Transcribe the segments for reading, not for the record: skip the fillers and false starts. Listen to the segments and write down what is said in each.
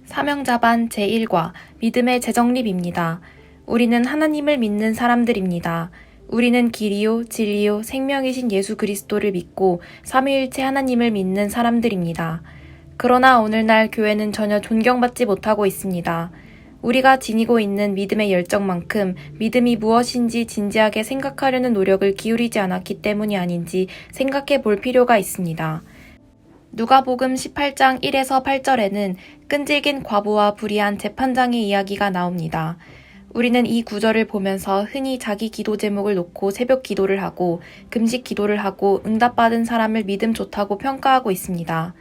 사명자반 제1과 믿음의 재정립입니다. 우리는 하나님을 믿는 사람들입니다. 우리는 길이요, 진리요, 생명이신 예수 그리스도를 믿고 삼위일체 하나님을 믿는 사람들입니다. 그러나 오늘날 교회는 전혀 존경받지 못하고 있습니다. 우리가 지니고 있는 믿음의 열정만큼 믿음이 무엇인지 진지하게 생각하려는 노력을 기울이지 않았기 때문이 아닌지 생각해 볼 필요가 있습니다. 누가복음 18장 1에서 8절에는 끈질긴 과부와 불의한 재판장의 이야기가 나옵니다. 우리는 이 구절을 보면서 흔히 자기 기도 제목을 놓고 새벽 기도를 하고 금식 기도를 하고 응답받은 사람을 믿음 좋다고 평가하고 있습니다.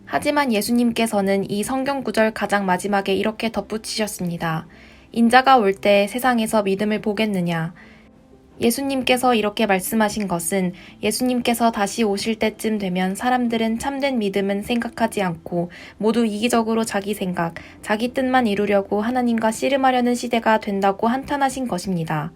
하지만 예수님께서는 이 성경 구절 가장 마지막에 이렇게 덧붙이셨습니다. 인자가 올 때 세상에서 믿음을 보겠느냐. 예수님께서 이렇게 말씀하신 것은 예수님께서 다시 오실 때쯤 되면 사람들은 참된 믿음은 생각하지 않고 모두 이기적으로 자기 생각, 자기 뜻만 이루려고 하나님과 씨름하려는 시대가 된다고 한탄하신 것입니다.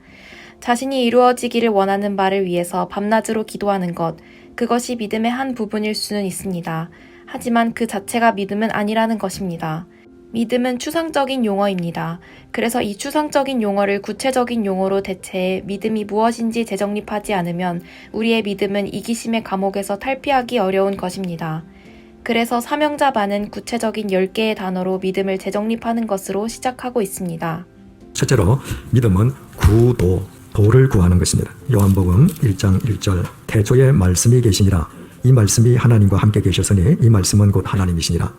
자신이 이루어지기를 원하는 바를 위해서 밤낮으로 기도하는 것, 그것이 믿음의 한 부분일 수는 있습니다. 하지만 그 자체가 믿음은 아니라는 것입니다. 믿음은 추상적인 용어입니다. 그래서 이 추상적인 용어를 구체적인 용어로 대체해 믿음이 무엇인지 재정립하지 않으면 우리의 믿음은 이기심의 감옥에서 탈피하기 어려운 것입니다. 그래서 사명자반은 구체적인 10개의 단어로 믿음을 재정립하는 것으로 시작하고 있습니다. 첫째로 믿음은 구도, 도를 구하는 것입니다. 요한복음 1장 1절 태초에 말씀이 계시니라. 이 말씀이 하나님과 함께 계셨으니 이 말씀은 곧 하나님이시니라.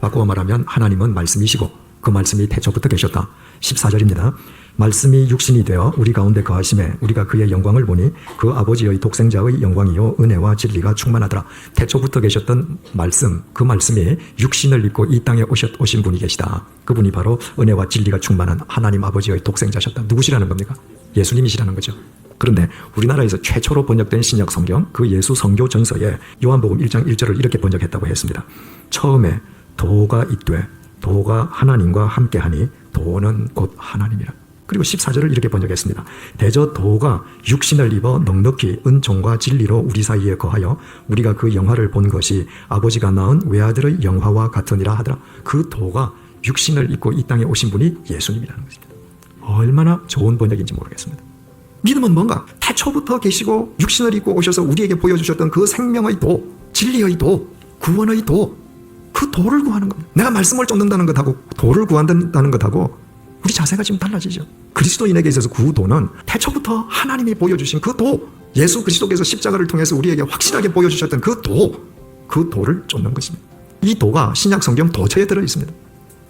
바꾸어 말하면 하나님은 말씀이시고 그 말씀이 태초부터 계셨다. 14절입니다. 말씀이 육신이 되어 우리 가운데 거하심에 우리가 그의 영광을 보니 그 아버지의 독생자의 영광이요 은혜와 진리가 충만하더라. 태초부터 계셨던 말씀, 그 말씀이 육신을 입고 이 땅에 오신 분이 계시다. 그분이 바로 은혜와 진리가 충만한 하나님 아버지의 독생자셨다. 누구시라는 겁니까? 예수님이시라는 거죠. 그런데 우리나라에서 최초로 번역된 신약 성경, 그 예수 성교 전서에 요한복음 1장 1절을 이렇게 번역했다고 했습니다. 처음에 도가 있되 도가 하나님과 함께하니 도는 곧 하나님이라. 그리고 14절을 이렇게 번역했습니다. 대저 도가 육신을 입어 넉넉히 은총과 진리로 우리 사이에 거하여 우리가 그 영화를 본 것이 아버지가 낳은 외아들의 영화와 같으니라 하더라. 그 도가 육신을 입고 이 땅에 오신 분이 예수님이라는 것입니다. 얼마나 좋은 번역인지 모르겠습니다. 믿음은 뭔가 태초부터 계시고 육신을 입고 오셔서 우리에게 보여주셨던 그 생명의 도, 진리의 도, 구원의 도, 그 도를 구하는 겁니다. 내가 말씀을 쫓는다는 것하고 도를 구한다는 것하고 우리 자세가 지금 달라지죠. 그리스도인에게 있어서 구도는 태초부터 하나님이 보여주신 그 도, 예수 그리스도께서 십자가를 통해서 우리에게 확실하게 보여주셨던 그 도, 그 도를 쫓는 것입니다. 이 도가 신약 성경 도처에 들어있습니다.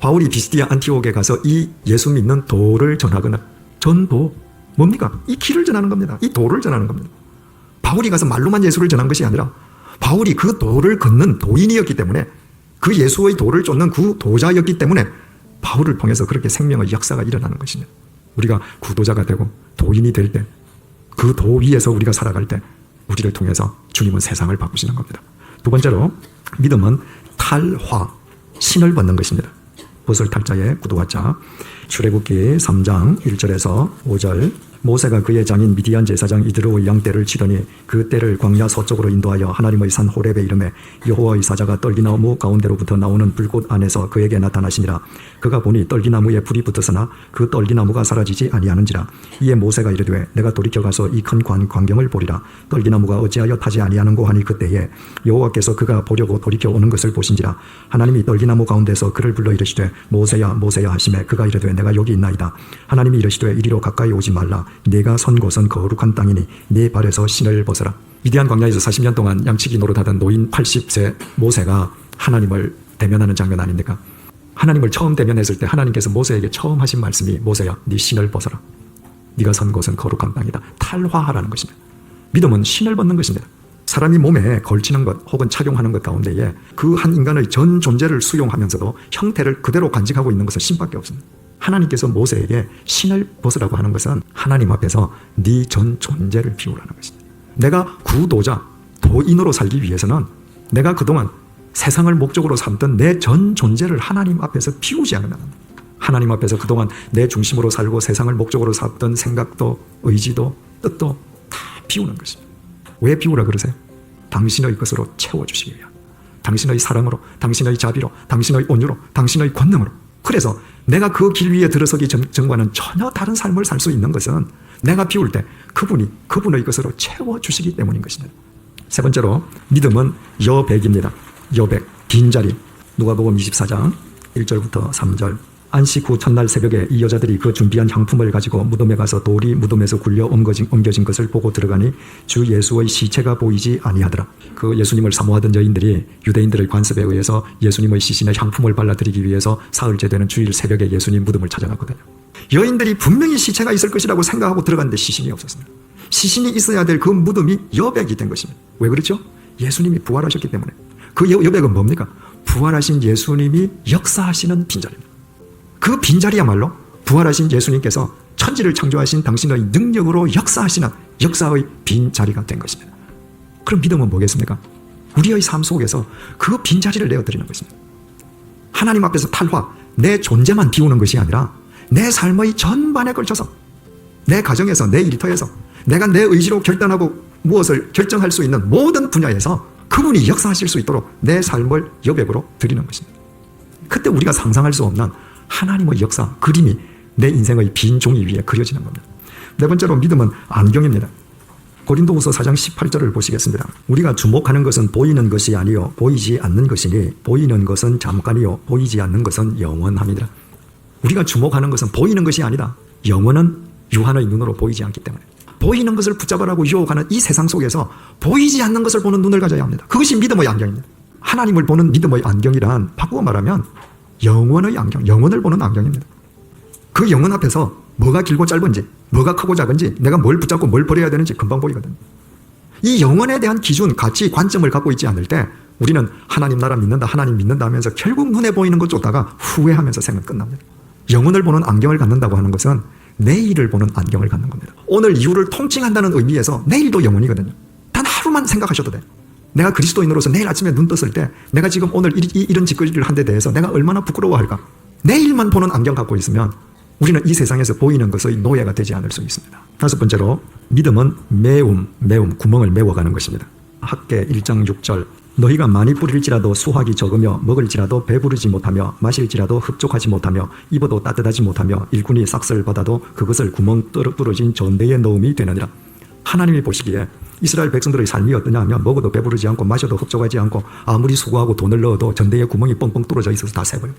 바울이 비스디아 안티옥에 가서 이 예수 믿는 도를 전하거나 전도, 뭡니까? 이 길을 전하는 겁니다. 이 도를 전하는 겁니다. 바울이 가서 말로만 예수를 전한 것이 아니라 바울이 그 도를 걷는 도인이었기 때문에 그 예수의 도를 쫓는 그 도자였기 때문에 바울을 통해서 그렇게 생명의 역사가 일어나는 것입니다. 우리가 구도자가 되고 도인이 될 때, 그 도 위에서 우리가 살아갈 때 우리를 통해서 주님은 세상을 바꾸시는 겁니다. 두 번째로 믿음은 탈화, 신을 벗는 것입니다. 벗을 탈자에 구두화자. 출애굽기 3장 1절에서 5절 모세가 그의 장인 미디안 제사장 이드로의 양떼를 치더니 그 떼를 광야 서쪽으로 인도하여 하나님의 산 호렙에 이르매 여호와의 사자가 떨기나무 가운데로부터 나오는 불꽃 안에서 그에게 나타나시니라. 그가 보니 떨기나무에 불이 붙었으나 그 떨기나무가 사라지지 아니하는지라. 이에 모세가 이르되 내가 돌이켜 가서 이 큰 광경을 보리라. 떨기나무가 어찌하여 타지 아니하는고 하니 그때에 여호와께서 그가 보려고 돌이켜 오는 것을 보신지라. 하나님이 떨기나무 가운데서 그를 불러 이르시되 모세야 모세야 하시매 그가 이르되 내가 여기 있나이다. 하나님이 이르시되 이리로 가까이 오지 말라. 네가 선 곳은 거룩한 땅이니 네 발에서 신을 벗어라. 위대한 광야에서 40년 동안 양치기 노릇하던 노인 80세 모세가 하나님을 대면하는 장면 아닙니까? 하나님을 처음 대면했을 때 하나님께서 모세에게 처음 하신 말씀이 모세야 네 신을 벗어라. 네가 선 곳은 거룩한 땅이다. 탈화하라는 것입니다. 믿음은 신을 벗는 것입니다. 사람이 몸에 걸치는 것 혹은 착용하는 것 가운데에 그 한 인간의 전 존재를 수용하면서도 형태를 그대로 간직하고 있는 것은 신밖에 없습니다. 하나님께서 모세에게 신을 벗으라고 하는 것은 하나님 앞에서 네 전 존재를 비우라는 것입니다. 내가 구도자, 도인으로 살기 위해서는 내가 그동안 세상을 목적으로 삼던 내 전 존재를 하나님 앞에서 비우지 않으면 안 됩니다. 하나님 앞에서 그동안 내 중심으로 살고 세상을 목적으로 삼던 생각도 의지도 뜻도 다 비우는 것입니다. 왜 비우라 그러세요? 당신의 것으로 채워주시기 위한. 당신의 사랑으로, 당신의 자비로, 당신의 온유로, 당신의 권능으로. 그래서 내가 그 길 위에 들어서기 전과는 전혀 다른 삶을 살 수 있는 것은 내가 비울 때 그분의 것으로 채워주시기 때문인 것입니다. 세 번째로 믿음은 여백입니다. 여백, 빈자리. 누가복음 24장 1절부터 3절. 안식 후 첫날 새벽에 이 여자들이 그 준비한 향품을 가지고 무덤에 가서 돌이 무덤에서 굴려 옮겨진 것을 보고 들어가니 주 예수의 시체가 보이지 아니하더라. 그 예수님을 사모하던 여인들이 유대인들의 관습에 의해서 예수님의 시신에 향품을 발라드리기 위해서 사흘째 되는 주일 새벽에 예수님 무덤을 찾아갔거든요. 여인들이 분명히 시체가 있을 것이라고 생각하고 들어갔는데 시신이 없었습니다. 시신이 있어야 될 그 무덤이 여백이 된 것입니다. 왜 그렇죠? 예수님이 부활하셨기 때문에. 그 여백은 뭡니까? 부활하신 예수님이 역사하시는 빈자리입니다. 그 빈자리야말로 부활하신 예수님께서 천지를 창조하신 당신의 능력으로 역사하시는 역사의 빈자리가 된 것입니다. 그럼 믿음은 뭐겠습니까? 우리의 삶 속에서 그 빈자리를 내어드리는 것입니다. 하나님 앞에서 탈화, 내 존재만 비우는 것이 아니라 내 삶의 전반에 걸쳐서 내 가정에서, 내 일터에서 내가 내 의지로 결단하고 무엇을 결정할 수 있는 모든 분야에서 그분이 역사하실 수 있도록 내 삶을 여백으로 드리는 것입니다. 그때 우리가 상상할 수 없는 하나님의 역사, 그림이 내 인생의 빈 종이 위에 그려지는 겁니다. 네 번째로 믿음은 안경입니다. 고린도후서 4장 18절을 보시겠습니다. 우리가 주목하는 것은 보이는 것이 아니요 보이지 않는 것이니 보이는 것은 잠깐이요 보이지 않는 것은 영원합니다. 우리가 주목하는 것은 보이는 것이 아니다. 영원은 유한의 눈으로 보이지 않기 때문에. 보이는 것을 붙잡으라고 유혹하는 이 세상 속에서 보이지 않는 것을 보는 눈을 가져야 합니다. 그것이 믿음의 안경입니다. 하나님을 보는 믿음의 안경이란 바꾸어 말하면 영원의 안경, 영원을 보는 안경입니다. 그 영원 앞에서 뭐가 길고 짧은지, 뭐가 크고 작은지, 내가 뭘 붙잡고 뭘 버려야 되는지 금방 보이거든요. 이 영원에 대한 기준, 가치, 관점을 갖고 있지 않을 때 우리는 하나님 나라 믿는다, 하나님 믿는다 하면서 결국 눈에 보이는 것 쫓다가 후회하면서 생은 끝납니다. 영혼을 보는 안경을 갖는다고 하는 것은 내일을 보는 안경을 갖는 겁니다. 오늘 이후를 통칭한다는 의미에서 내일도 영혼이거든요. 단 하루만 생각하셔도 돼요. 내가 그리스도인으로서 내일 아침에 눈 떴을 때 내가 지금 오늘 이런 짓거리를 한 데 대해서 내가 얼마나 부끄러워할까. 내일만 보는 안경 갖고 있으면 우리는 이 세상에서 보이는 것의 노예가 되지 않을 수 있습니다. 다섯 번째로 믿음은 메움, 구멍을 메워가는 것입니다. 학개 1장 6절. 너희가 많이 뿌릴지라도 수확이 적으며 먹을지라도 배부르지 못하며 마실지라도 흡족하지 못하며 입어도 따뜻하지 못하며 일꾼이 싹쓸 받아도 그것을 구멍 뚫어진 전대에 넣음이 되느니라. 하나님이 보시기에 이스라엘 백성들의 삶이 어떠냐 하면 먹어도 배부르지 않고 마셔도 흡족하지 않고 아무리 수고하고 돈을 넣어도 전대에 구멍이 뻥뻥 뚫어져 있어서 다 새버려요.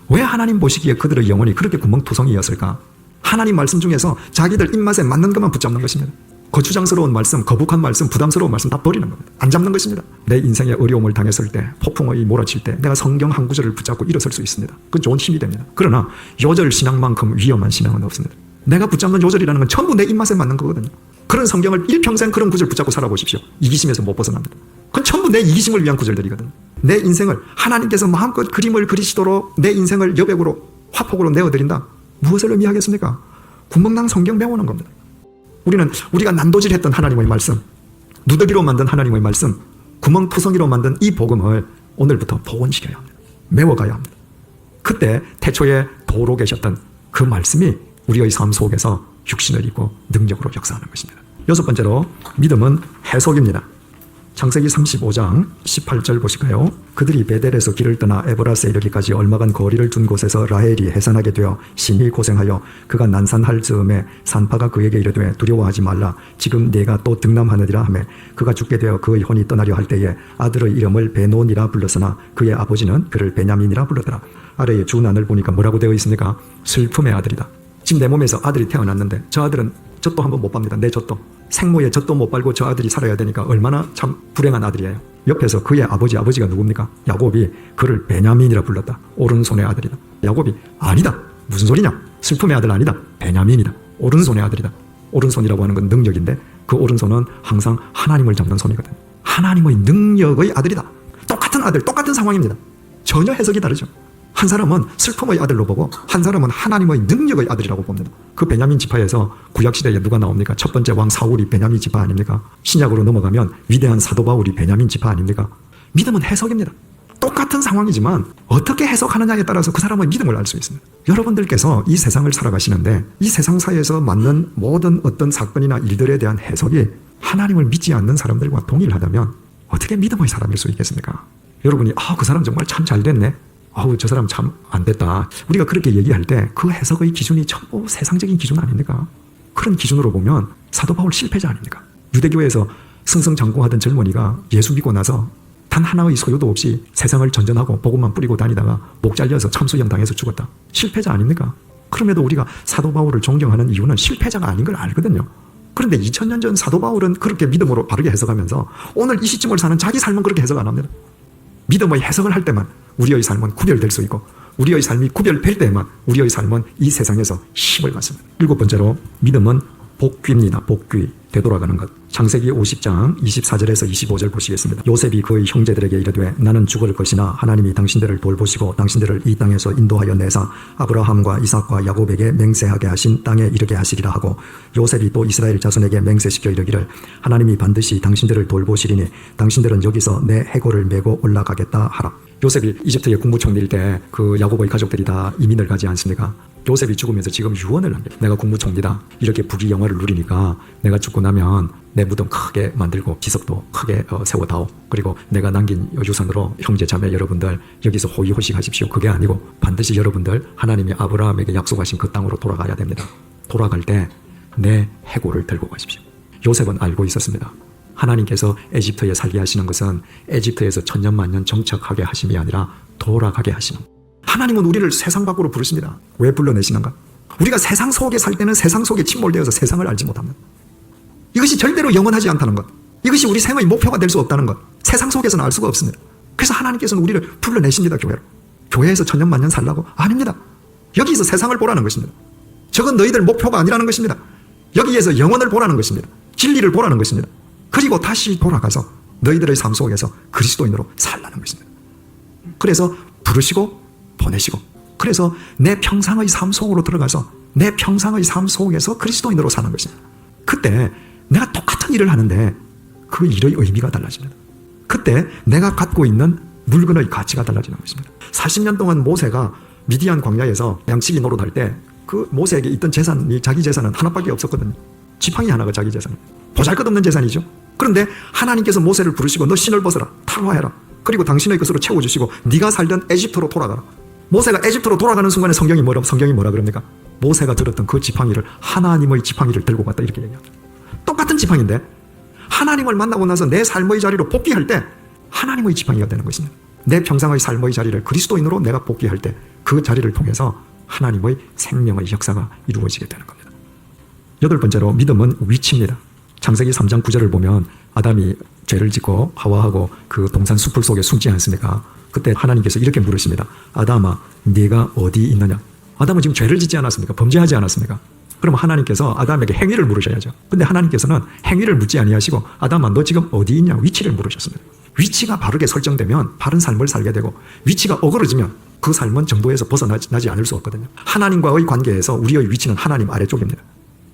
왜 하나님 보시기에 그들의 영혼이 그렇게 구멍투성이였을까? 하나님 말씀 중에서 자기들 입맛에 맞는 것만 붙잡는 것입니다. 거추장스러운 말씀, 거북한 말씀, 부담스러운 말씀 다 버리는 겁니다. 안 잡는 것입니다. 내 인생에 어려움을 당했을 때, 폭풍이 몰아칠 때 내가 성경 한 구절을 붙잡고 일어설 수 있습니다. 그건 좋은 힘이 됩니다. 그러나 요절 신앙만큼 위험한 신앙은 없습니다. 내가 붙잡는 요절이라는 건 전부 내 입맛에 맞는 거거든요. 그런 성경을 일평생 그런 구절 붙잡고 살아보십시오. 이기심에서 못 벗어납니다. 그건 전부 내 이기심을 위한 구절들이거든요. 내 인생을 하나님께서 마음껏 그림을 그리시도록 내 인생을 여백으로 화폭으로 내어드린다. 무엇을 의미하겠습니까? 구멍난 성경 배우는 겁니다. 우리가 난도질했던 하나님의 말씀, 누더기로 만든 하나님의 말씀, 구멍투성이로 만든 이 복음을 오늘부터 복원시켜야 합니다. 메워가야 합니다. 그때 태초에 도로 계셨던 그 말씀이 우리의 삶 속에서 육신을 입고 능력으로 역사하는 것입니다. 여섯 번째로 믿음은 해석입니다. 창세기 35장 18절 보실까요? 그들이 베델에서 길을 떠나 에브라스에 이르기까지 얼마간 거리를 둔 곳에서 라헬이 해산하게 되어 심히 고생하여 그가 난산할 즈음에 산파가 그에게 이르되 두려워하지 말라. 지금 네가 또 등남하느니라 하매 그가 죽게 되어 그의 혼이 떠나려 할 때에 아들의 이름을 베논이라 불렀으나 그의 아버지는 그를 베냐민이라 불렀더라. 아래에 주난을 보니까 뭐라고 되어 있습니까? 슬픔의 아들이다. 지금 내 몸에서 아들이 태어났는데 저 아들은 젖도 한번 못 빱니다. 내 젖도. 생모의 젖도 못 빨고 저 아들이 살아야 되니까 얼마나 참 불행한 아들이에요. 옆에서 그의 아버지가 누굽니까? 야곱이 그를 베냐민이라 불렀다. 오른손의 아들이다. 야곱이 아니다. 무슨 소리냐? 슬픔의 아들 아니다. 베냐민이다. 오른손의 아들이다. 오른손이라고 하는 건 능력인데 그 오른손은 항상 하나님을 잡는 손이거든요. 하나님의 능력의 아들이다. 똑같은 아들, 똑같은 상황입니다. 전혀 해석이 다르죠. 한 사람은 슬픔의 아들로 보고 한 사람은 하나님의 능력의 아들이라고 봅니다. 그 베냐민 지파에서 구약시대에 누가 나옵니까? 첫 번째 왕 사울이 베냐민 지파 아닙니까? 신약으로 넘어가면 위대한 사도 바울이 베냐민 지파 아닙니까? 믿음은 해석입니다. 똑같은 상황이지만 어떻게 해석하느냐에 따라서 그 사람의 믿음을 알 수 있습니다. 여러분들께서 이 세상을 살아가시는데 이 세상사에서 맞는 모든 어떤 사건이나 일들에 대한 해석이 하나님을 믿지 않는 사람들과 동일하다면 어떻게 믿음의 사람일 수 있겠습니까? 여러분이 그 사람 정말 참 잘 됐네. 저 사람 참 안 됐다. 우리가 그렇게 얘기할 때 그 해석의 기준이 전부 세상적인 기준 아닙니까? 그런 기준으로 보면 사도 바울 실패자 아닙니까? 유대교회에서 승승장구하던 젊은이가 예수 믿고 나서 단 하나의 소유도 없이 세상을 전전하고 복음만 뿌리고 다니다가 목 잘려서 참수형 당해서 죽었다. 실패자 아닙니까? 그럼에도 우리가 사도 바울을 존경하는 이유는 실패자가 아닌 걸 알거든요. 그런데 2000년 전 사도 바울은 그렇게 믿음으로 바르게 해석하면서 오늘 이 시점을 사는 자기 삶은 그렇게 해석 안 합니다. 믿음의 해석을 할 때만 우리의 삶은 구별될 수 있고 우리의 삶이 구별될 때만 우리의 삶은 이 세상에서 힘을 받습니다. 7번째로 믿음은 복귀입니다. 복귀, 되돌아가는 것. 창세기 50장 24절에서 25절 보시겠습니다. 요셉이 그의 형제들에게 이르되 나는 죽을 것이나 하나님이 당신들을 돌보시고 당신들을 이 땅에서 인도하여 내사 아브라함과 이삭과 야곱에게 맹세하게 하신 땅에 이르게 하시리라 하고 요셉이 또 이스라엘 자손에게 맹세시켜 이르기를 하나님이 반드시 당신들을 돌보시리니 당신들은 여기서 내 해골을 메고 올라가겠다 하라. 요셉이 이집트의 국무총리일 때 그 야곱의 가족들이 다 이민을 가지 않습니까? 요셉이 죽으면서 지금 유언을 합니다. 내가 국무총리다. 이렇게 부귀영화를 누리니까 내가 죽고 나면 내 무덤 크게 만들고 기석도 크게 세워다오. 그리고 내가 남긴 유산으로 형제 자매 여러분들 여기서 호의호식하십시오. 그게 아니고 반드시 여러분들 하나님이 아브라함에게 약속하신 그 땅으로 돌아가야 됩니다. 돌아갈 때 내 해골을 들고 가십시오. 요셉은 알고 있었습니다. 하나님께서 에집트에 살게 하시는 것은 에집트에서 천년만년 정착하게 하심이 아니라 돌아가게 하시는, 하나님은 우리를 세상 밖으로 부르십니다. 왜 불러내시는가? 우리가 세상 속에 살 때는 세상 속에 침몰되어서 세상을 알지 못합니다. 이것이 절대로 영원하지 않다는 것, 이것이 우리 생의 목표가 될 수 없다는 것, 세상 속에서는 알 수가 없습니다. 그래서 하나님께서는 우리를 불러내십니다. 교회로. 교회에서 천년만년 살라고? 아닙니다. 여기서 세상을 보라는 것입니다. 저건 너희들 목표가 아니라는 것입니다. 여기에서 영원을 보라는 것입니다. 진리를 보라는 것입니다. 그리고 다시 돌아가서 너희들의 삶 속에서 그리스도인으로 살라는 것입니다. 그래서 부르시고 보내시고, 그래서 내 평상의 삶 속으로 들어가서 내 평상의 삶 속에서 그리스도인으로 사는 것입니다. 그때 내가 똑같은 일을 하는데 그 일의 의미가 달라집니다. 그때 내가 갖고 있는 물건의 가치가 달라지는 것입니다. 40년 동안 모세가 미디안 광야에서 양치기 노릇할 때 그 모세에게 있던 재산이, 자기 재산은 하나밖에 없었거든요. 지팡이 하나가 자기 재산, 보잘것없는 재산이죠. 그런데 하나님께서 모세를 부르시고 너 신을 벗어라, 탈화해라, 그리고 당신의 것으로 채워주시고 네가 살던 에집트로 돌아가라. 모세가 에집트로 돌아가는 순간에 성경이 뭐라 그럽니까? 모세가 들었던 그 지팡이를, 하나님의 지팡이를 들고 갔다, 이렇게 얘기합니다. 똑같은 지팡이인데 하나님을 만나고 나서 내 삶의 자리로 복귀할 때 하나님의 지팡이가 되는 것입니다. 내 평상의 삶의 자리를 그리스도인으로 내가 복귀할 때 그 자리를 통해서 하나님의 생명의 역사가 이루어지게 되는 겁니다. 8번째로 믿음은 위치입니다. 창세기 3장 9절을 보면 아담이 죄를 짓고 하와하고 그 동산 숲을 속에 숨지 않습니까? 그때 하나님께서 이렇게 물으십니다. 아담아, 네가 어디 있느냐? 아담은 지금 죄를 짓지 않았습니까? 범죄하지 않았습니까? 그럼 하나님께서 아담에게 행위를 물으셔야죠. 근데 하나님께서는 행위를 묻지 아니하시고 아담아, 너 지금 어디 있냐? 위치를 물으셨습니다. 위치가 바르게 설정되면 바른 삶을 살게 되고, 위치가 어그러지면 그 삶은 정도에서 벗어나지 않을 수 없거든요. 하나님과의 관계에서 우리의 위치는 하나님 아래쪽입니다.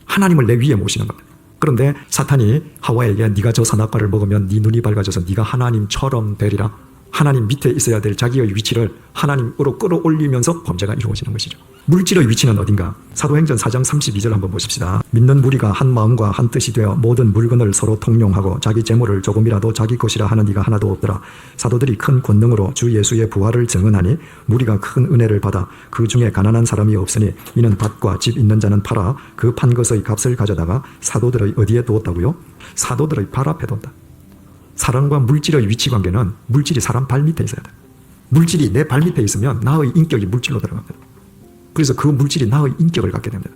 하나님을 내 위에 모시는 겁니다. 그런데 사탄이 하와에게 네가 저 선악과를 먹으면 네 눈이 밝아져서 네가 하나님처럼 되리라, 하나님 밑에 있어야 될 자기의 위치를 하나님으로 끌어올리면서 범죄가 이루어지는 것이죠. 물질의 위치는 어딘가? 사도행전 4장 32절 한번 보십시다. 믿는 무리가 한 마음과 한 뜻이 되어 모든 물건을 서로 통용하고 자기 재물을 조금이라도 자기 것이라 하는 이가 하나도 없더라. 사도들이 큰 권능으로 주 예수의 부활을 증언하니 무리가 큰 은혜를 받아 그 중에 가난한 사람이 없으니 이는 밭과 집 있는 자는 팔아 그 판 것의 값을 가져다가 사도들의 어디에 두었다고요? 사도들의 발 앞에 뒀다. 사람과 물질의 위치 관계는 물질이 사람 발 밑에 있어야 돼. 물질이 내 발 밑에 있으면 나의 인격이 물질로 들어갑니다. 그래서 그 물질이 나의 인격을 갖게 됩니다.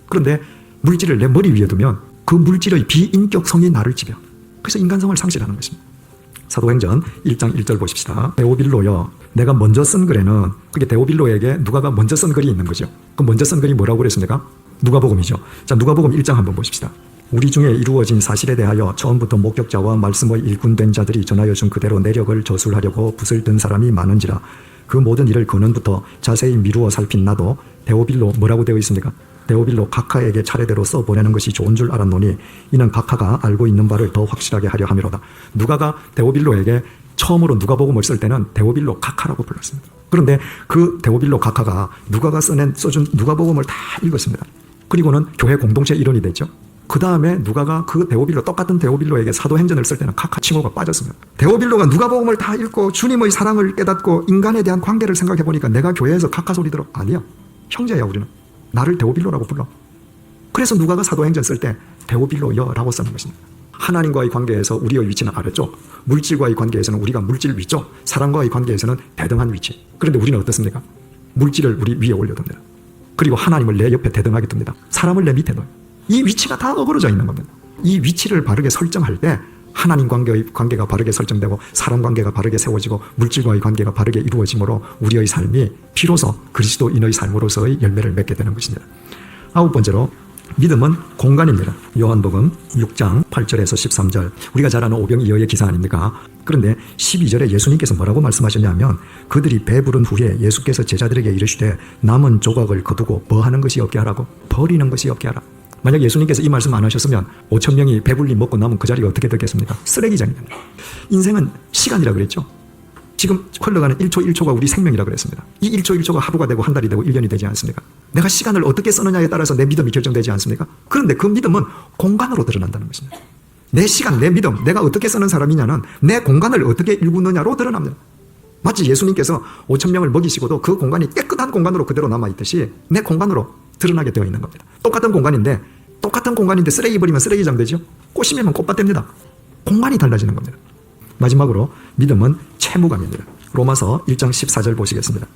그런데 물질을 내 머리 위에 두면 그 물질의 비인격성이 나를 지배합니다. 그래서 인간성을 상실하는 것입니다. 사도행전 1장 1절 보십시다. 데오빌로여, 내가 먼저 쓴 글에는, 그게 데오빌로에게 누가가 먼저 쓴 글이 있는 거죠. 그 먼저 쓴 글이 뭐라고 그랬습니까? 누가복음이죠. 자, 누가복음 1장 한번 보십시다. 우리 중에 이루어진 사실에 대하여 처음부터 목격자와 말씀의 일꾼된 자들이 전하여 준 그대로 내력을 저술하려고 붓을 든 사람이 많은지라. 그 모든 일을 근원부터 자세히 미루어 살핀 나도 데오빌로, 뭐라고 되어 있습니까? 데오빌로 각하에게 차례대로 써보내는 것이 좋은 줄 알았노니 이는 각하가 알고 있는 바를 더 확실하게 하려 함이로다. 누가가 데오빌로에게 처음으로 누가복음을 쓸 때는 데오빌로 각하라고 불렀습니다. 그런데 그 데오빌로 각하가 누가가 써준 누가복음을 다 읽었습니다. 그리고는 교회 공동체 일원이 됐죠. 그 다음에 누가가 그 데오빌로, 똑같은 데오빌로에게 사도행전을 쓸 때는 카카치모가 빠졌습니다. 데오빌로가 누가복음을 다 읽고 주님의 사랑을 깨닫고 인간에 대한 관계를 생각해 보니까 내가 교회에서 카카 소리 들어. 아니야. 형제야 우리는. 나를 데오빌로라고 불러. 그래서 누가가 사도행전 쓸 때 데오빌로여라고 쓰는 것입니다. 하나님과의 관계에서 우리의 위치는 아래쪽, 물질과의 관계에서는 우리가 물질 위쪽, 사람과의 관계에서는 대등한 위치. 그런데 우리는 어떻습니까? 물질을 우리 위에 올려둡니다. 그리고 하나님을 내 옆에 대등하게 둡니다. 사람을 내 밑에 둬요. 이 위치가 다 어그러져 있는 겁니다. 이 위치를 바르게 설정할 때 하나님 관계가 바르게 설정되고 사람 관계가 바르게 세워지고 물질과의 관계가 바르게 이루어짐으로 우리의 삶이 비로소 그리스도인의 삶으로서의 열매를 맺게 되는 것입니다. 아홉 번째로 믿음은 공간입니다. 요한복음 6장 8절에서 13절, 우리가 잘 아는 오병이어의 기사 아닙니까? 그런데 12절에 예수님께서 뭐라고 말씀하셨냐면 그들이 배부른 후에 예수께서 제자들에게 이르시되 남은 조각을 거두고 뭐 하는 것이 없게 하라고? 버리는 것이 없게 하라. 만약 예수님께서 이 말씀 안 하셨으면 5천 명이 배불리 먹고 남은 그 자리가 어떻게 됐겠습니까? 쓰레기장입니다. 인생은 시간이라 그랬죠. 지금 흘러가는 1초 1초가 우리 생명이라 그랬습니다. 이 1초 1초가 하루가 되고 한 달이 되고 1년이 되지 않습니까? 내가 시간을 어떻게 쓰느냐에 따라서 내 믿음이 결정되지 않습니까? 그런데 그 믿음은 공간으로 드러난다는 것입니다. 내 시간, 내 믿음, 내가 어떻게 쓰는 사람이냐는 내 공간을 어떻게 일구느냐로 드러납니다. 마치 예수님께서 5천 명을 먹이시고도 그 공간이 깨끗한 공간으로 그대로 남아있듯이 내 공간으로 드러나게 되어 있는 겁니다. 똑같은 공간인데 쓰레기 버리면 쓰레기장 되죠. 꽃 심으면 꽃밭 됩니다. 공간이 달라지는 겁니다. 마지막으로 믿음은 채무감입니다. 로마서 1장 14절 보시겠습니다.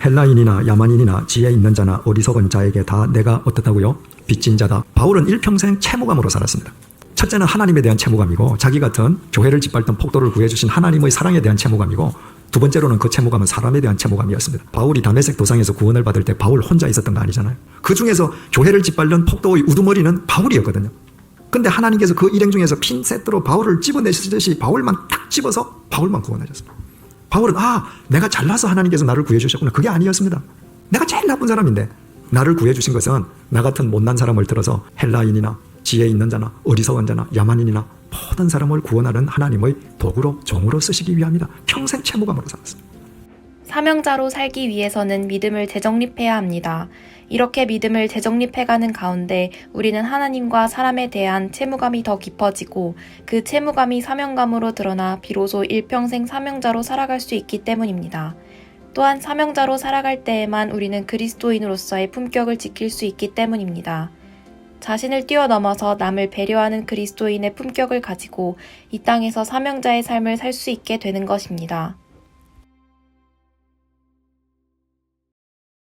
헬라인이나 야만인이나 지혜 있는 자나 어리석은 자에게 다 내가 어떻다고요? 빚진 자다. 바울은 일평생 채무감으로 살았습니다. 첫째는 하나님에 대한 채무감이고 자기 같은 교회를 짓밟던 폭도를 구해주신 하나님의 사랑에 대한 채무감이고 두 번째로는 그 채무감은 사람에 대한 채무감이었습니다. 바울이 다메섹 도상에서 구원을 받을 때 바울 혼자 있었던 거 아니잖아요. 그 중에서 교회를 짓밟는 폭도의 우두머리는 바울이었거든요. 근데 하나님께서 그 일행 중에서 핀셋으로 바울을 집어내시듯이 바울만 탁 집어서 바울만 구원하셨습니다. 바울은 내가 잘나서 하나님께서 나를 구해주셨구나. 그게 아니었습니다. 내가 제일 나쁜 사람인데 나를 구해주신 것은 나 같은 못난 사람을 들어서 헬라인이나 지혜 있는 자나 어리석은 자나 야만인이나 모든 사람을 구원하는 하나님의 도구로 종으로 쓰시기 위함이다. 평생 채무감으로 살았습니다. 사명자로 살기 위해서는 믿음을 재정립해야 합니다. 이렇게 믿음을 재정립해가는 가운데 우리는 하나님과 사람에 대한 채무감이 더 깊어지고 그 채무감이 사명감으로 드러나 비로소 일평생 사명자로 살아갈 수 있기 때문입니다. 또한 사명자로 살아갈 때에만 우리는 그리스도인으로서의 품격을 지킬 수 있기 때문입니다. 자신을 뛰어넘어서 남을 배려하는 그리스도인의 품격을 가지고 이 땅에서 사명자의 삶을 살 수 있게 되는 것입니다.